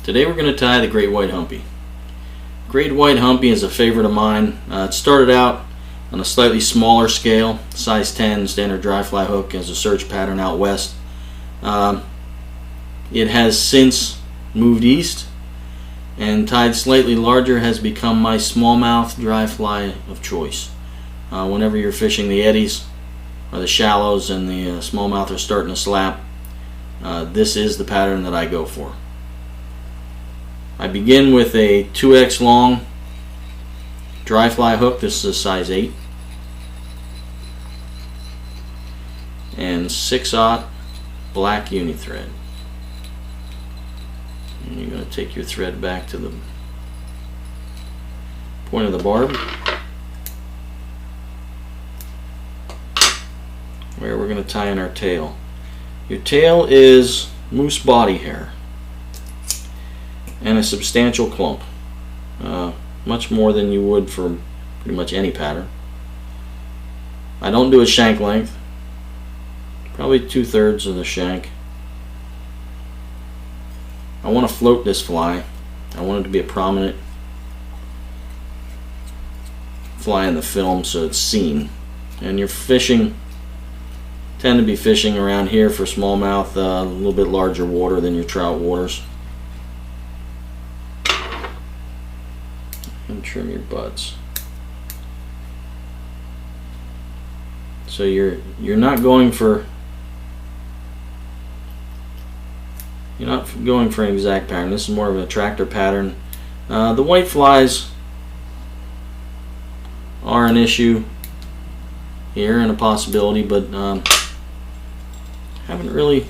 Today we're going to tie the great white humpy. Great white humpy is a favorite of mine. It started out on a slightly smaller scale, size 10 standard dry fly hook as a search pattern out west. It has since moved east and tied slightly larger has become my smallmouth dry fly of choice. Whenever you're fishing the eddies or the shallows and the smallmouth are starting to slap, this is the pattern that I go for. I begin with a 2x long dry fly hook. This is a size 8 and 6/0 black uni thread. And you're going to take your thread back to the point of the barb where we're going to tie in our tail. Your tail is moose body hair and a substantial clump, much more than you would for pretty much any pattern. I don't do a shank length, probably 2/3 of the shank. I want to float this fly. I want it to be a prominent fly in the film so it's seen. And you're fishing, tend to be fishing around here for smallmouth, a little bit larger water than your trout waters. And trim your butts. So you're not going for an exact pattern. This is more of an attractor pattern. The white flies are an issue here and a possibility, but haven't really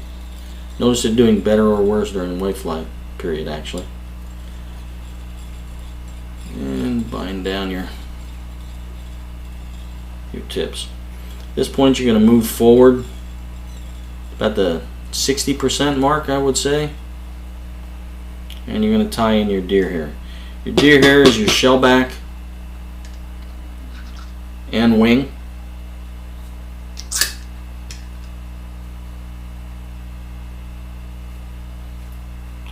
noticed it doing better or worse during the white fly period actually. And bind down your tips. At this point you're going to move forward about the 60% mark, I would say, and you're going to tie in your deer hair. Your deer hair is your shell back and wing.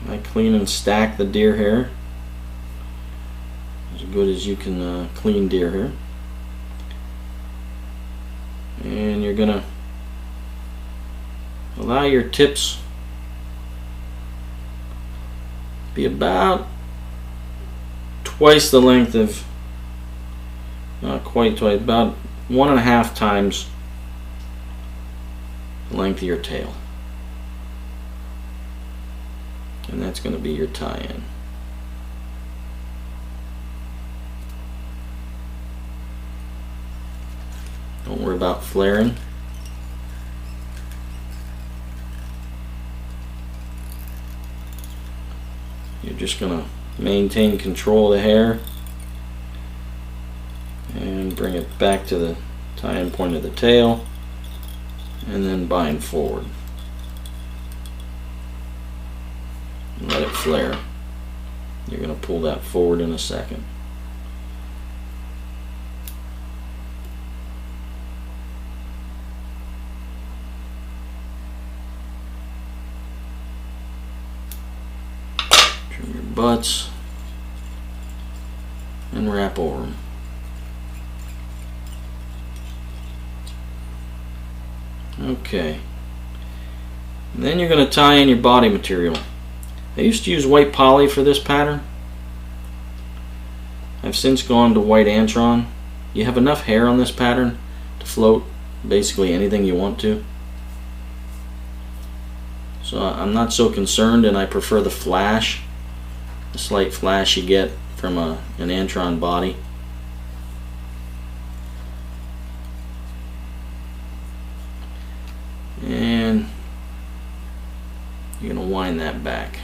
I clean and stack the deer hair as good as you can clean deer hair, and you're gonna allow your tips be about twice the length of, not quite twice, about 1.5 times the length of your tail. And that's going to be your tie-in. Don't worry about flaring. You're just going to maintain control of the hair and bring it back to the tie-in point of the tail and then bind forward. And let it flare. You're going to pull that forward in a second. Trim your butts and wrap over them. Okay. And then you're going to tie in your body material. I used to use white poly for this pattern. I've since gone to white antron. You have enough hair on this pattern to float basically anything you want to. So I'm not so concerned, and I prefer the flash, the slight flash you get from an antron body. And you're going to wind that back.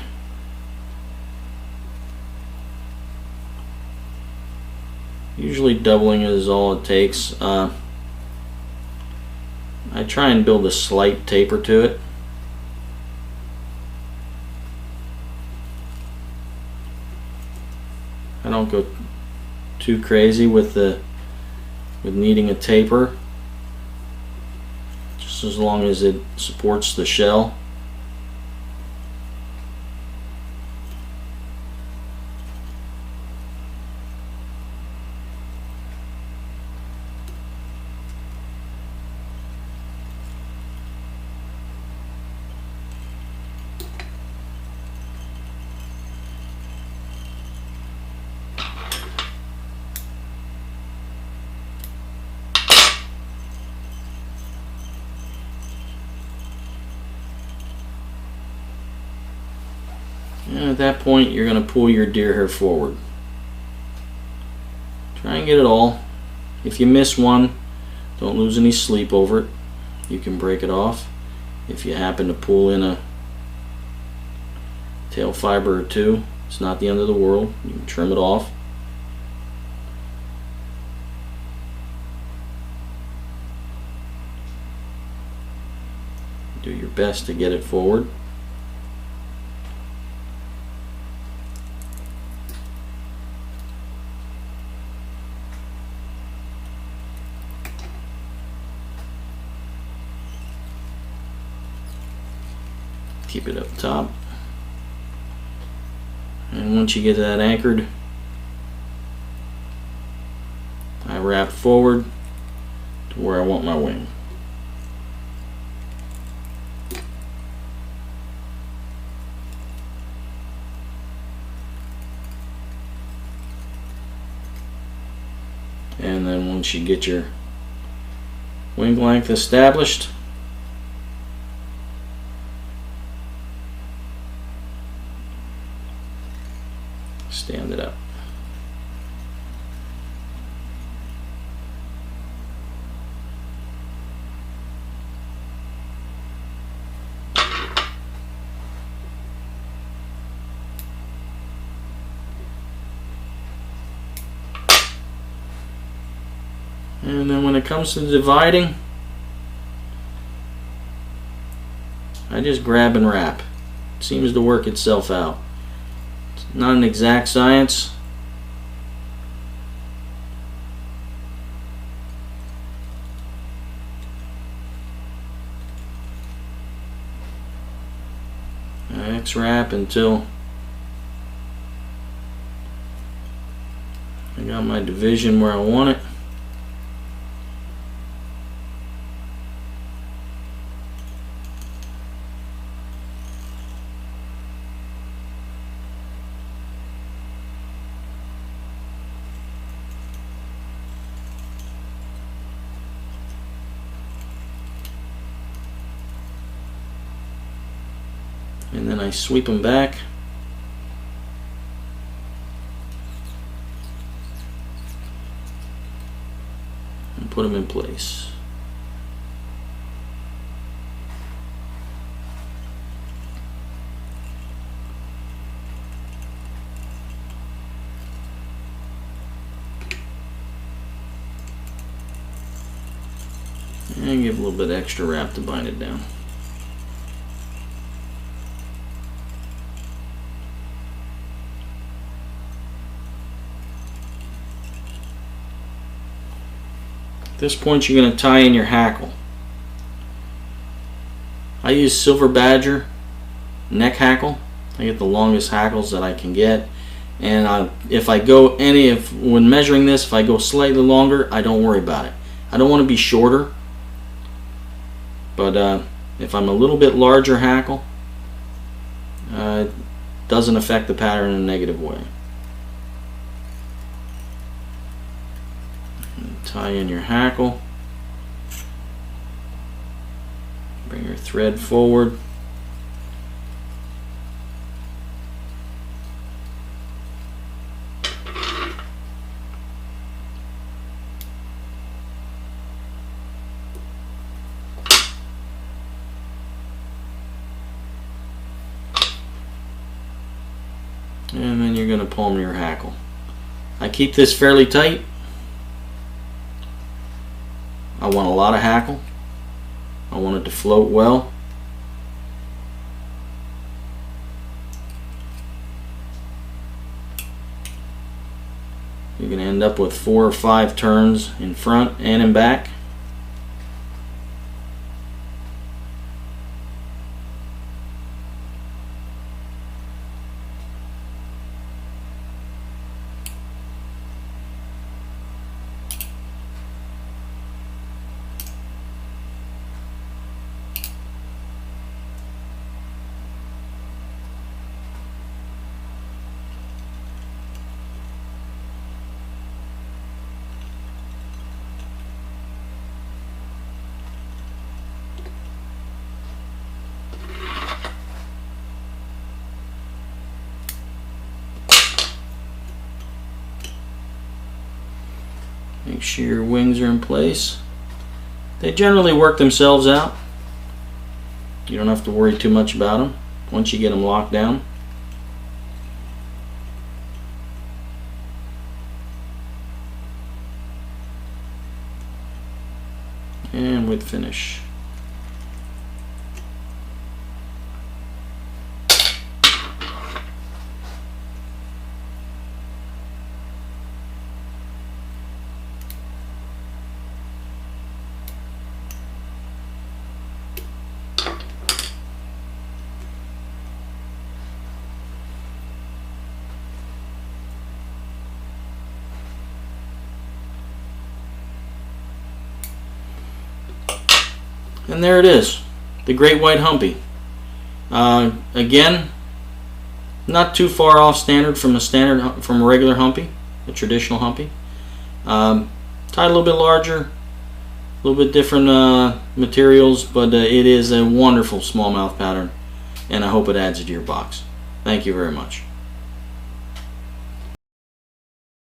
Usually doubling is all it takes. I try and build a slight taper to it. I don't go too crazy with needing a taper, just as long as it supports the shell. And at that point, you're going to pull your deer hair forward. Try and get it all. If you miss one, don't lose any sleep over it. You can break it off. If you happen to pull in a tail fiber or two, it's not the end of the world. You can trim it off. Do your best to get it forward. Keep it up top. And once you get that anchored, I wrap forward to where I want my wing. And then once you get your wing length established, stand it up. And then when it comes to dividing, I just grab and wrap. It seems to work itself out. It's not an exact science. I X-wrap until I got my division where I want it. And then I sweep them back. And put them in place. And give a little bit extra wrap to bind it down. At this point, you're going to tie in your hackle. I use silver badger neck hackle. I get the longest hackles that I can get, and if I go when measuring this, if I go slightly longer, I don't worry about it. I don't want to be shorter, but if I'm a little bit larger hackle, it doesn't affect the pattern in a negative way. Tie in your hackle, bring your thread forward, and then you're going to palm your hackle. I keep this fairly tight. I want a lot of hackle. I want it to float well. You're going to end up with 4 or 5 turns in front and in back. Make sure your wings are in place. They generally work themselves out. You don't have to worry too much about them once you get them locked down. And with finish. And there it is, the great white Humpy. Again, not too far off standard from a regular Humpy, a traditional Humpy. Tied a little bit larger, a little bit different materials, but it is a wonderful smallmouth pattern, and I hope it adds it to your box. Thank you very much.